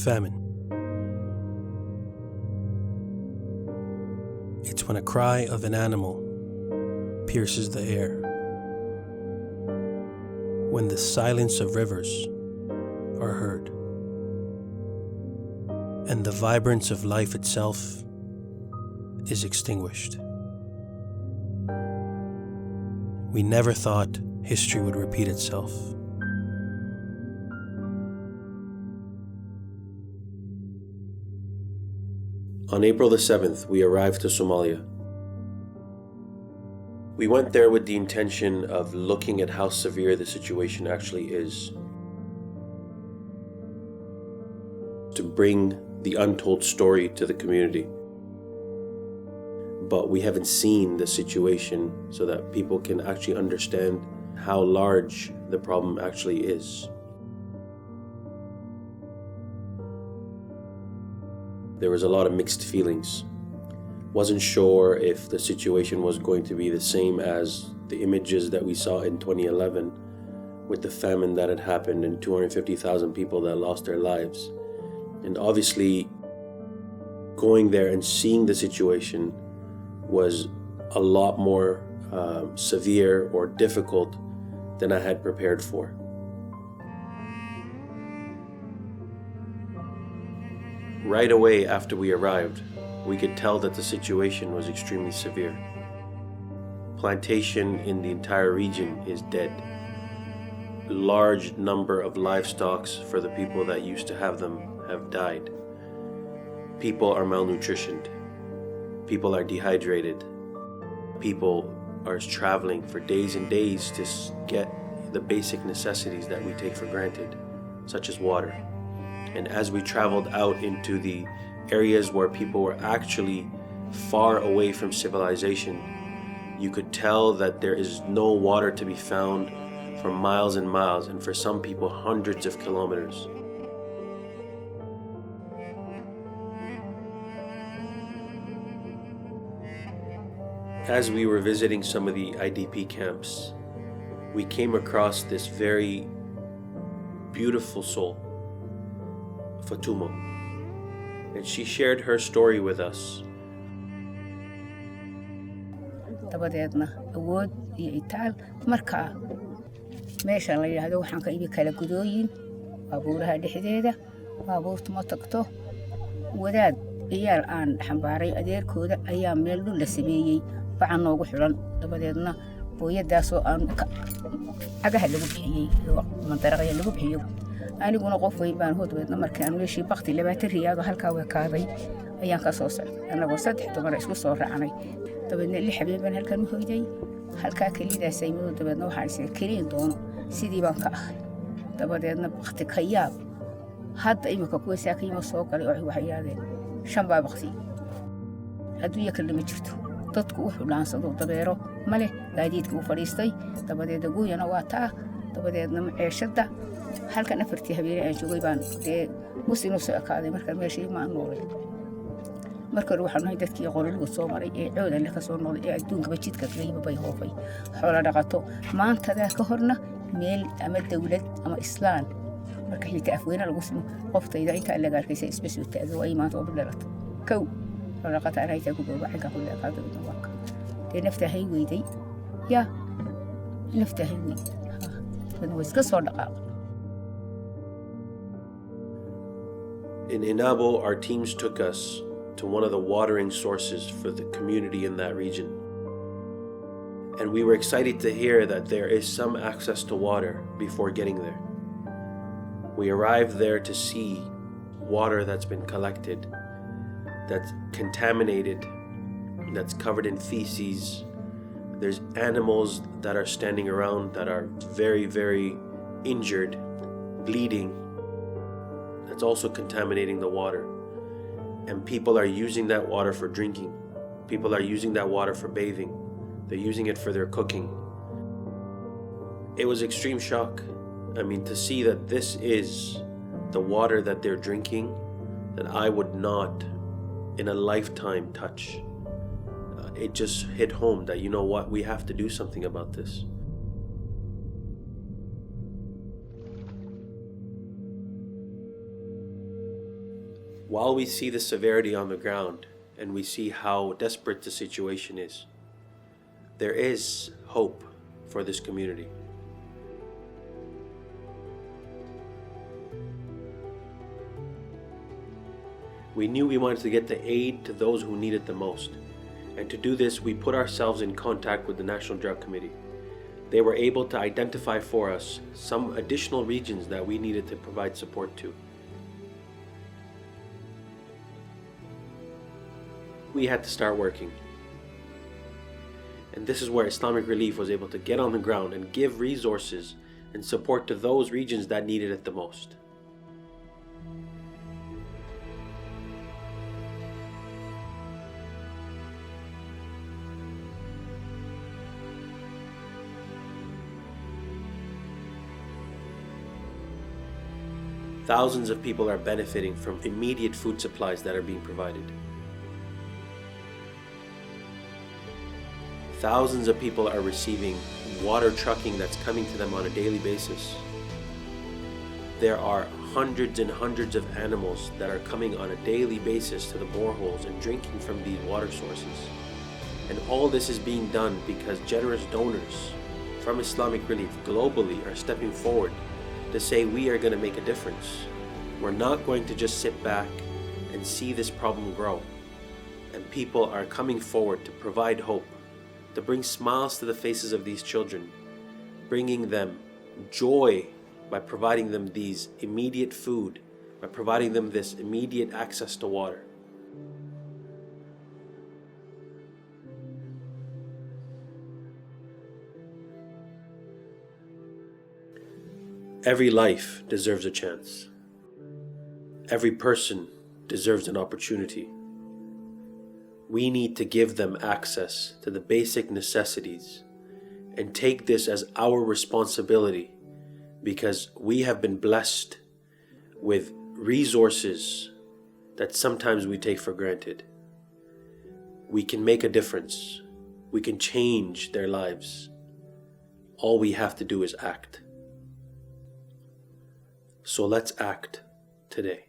Famine. It's when a cry of an animal pierces the air, when the silence of rivers are heard, and the vibrance of life itself is extinguished. We never thought history would repeat itself. On April the 7th, we arrived to Somalia. We went there with the intention of looking at how severe the situation actually is, to bring the untold story to the community. But we haven't seen the situation so that people can actually understand how large the problem actually is. There was a lot of mixed feelings. Wasn't sure if the situation was going to be the same as the images that we saw in 2011 with the famine that had happened and 250,000 people that lost their lives. And obviously, going there and seeing the situation was a lot more severe or difficult than I had prepared for. Right away after we arrived, we could tell that the situation was extremely severe. Plantation in the entire region is dead. Large number of livestock for the people that used to have them have died. People are malnutritioned. People are dehydrated. People are traveling for days and days to get the basic necessities that we take for granted, such as water. And as we traveled out into the areas where people were actually far away from civilization, you could tell that there is no water to be found for miles and miles, and for some people hundreds of kilometers. As we were visiting some of the IDP camps, we came across this very beautiful soul, Fatumo, and she shared her story with us. dabadeedna awood iyo itaal markaa meeshan la yiraahdo waxaan ka ibi kala gudooyin baabuuraha dhexdeeda baabuurtu ma tagto wadaad iyaal aan xambaaray adeerkooda ayaa meel dhul la sameeyay bacaan noogu xiran dabadeedna booyadaas oo aan agaha lagu bixiyay mandaraqaya lagu bixiyo aniguna qof weyn baan hoodweedna markaan meeshii baqti 20 riyaad halka way kaaday ayaan ka soo socday anagoo 3 dumar isku soo raacnay dabadeedna li xabeen baan halkan u hoyday halka kalidaas ay muddo dabadeedna waxaan isla kaliin doono sidii baan ka ahay dabadeedna baqti ka yaab hadda imika kuwa saakayma soo galay oo waxay yiraahdeen shan baa baqti adduunka kale ma jirto dadku wuxuu dhaansado dabeero male gaadiidka uu fadhiistay dabadeedna gooyana waa taa dabadeedna maciishada halkan afartii habeen aan joogay baan musino soo akaaday marka meeshii ma noolay marka waxaan nahay dadkii qololigu soo maray ee coodan la ka soo noolay ee adduunka bajidka qiimo bay hoofay xoolo dhaqato maanta ka horna meel ama dawlad ama islaan marka xitaa afweena lagu simo qoftayda inta la gaarkaysay isbasoo taado ay maanta oo bilaarto kow xoolo dhaqato ay tahay ku goobay ka kulay qaado waddanka nafta hay weyday ya nafta hay weyday wadna iska soo dhaqaaq. In Inabo, our teams took us to one of the watering sources for the community in that region. And we were excited to hear that there is some access to water before getting there. We arrived there to see water that's been collected, that's contaminated, that's covered in feces. There's animals that are standing around that are very, very injured, bleeding. That's also contaminating the water. And people are using that water for drinking. People are using that water for bathing. They're using it for their cooking. It was extreme shock. I mean, to see that this is the water that they're drinking, that I would not in a lifetime touch. It just hit home that, you know what, we have to do something about this. While we see the severity on the ground and we see how desperate the situation is, there is hope for this community. We knew we wanted to get the aid to those who need it the most. And to do this, we put ourselves in contact with the National Drought Committee. They were able to identify for us some additional regions that we needed to provide support to. We had to start working. And this is where Islamic Relief was able to get on the ground and give resources and support to those regions that needed it the most. Thousands of people are benefiting from immediate food supplies that are being provided. Thousands of people are receiving water trucking that's coming to them on a daily basis. There are hundreds and hundreds of animals that are coming on a daily basis to the boreholes and drinking from these water sources. And all this is being done because generous donors from Islamic Relief globally are stepping forward to say we are going to make a difference. We're not going to just sit back and see this problem grow. And people are coming forward to provide hope, to bring smiles to the faces of these children, bringing them joy by providing them these immediate food, by providing them this immediate access to water. Every life deserves a chance. Every person deserves an opportunity. We need to give them access to the basic necessities and take this as our responsibility, because we have been blessed with resources that sometimes we take for granted. We can make a difference. We can change their lives. All we have to do is act. So let's act today.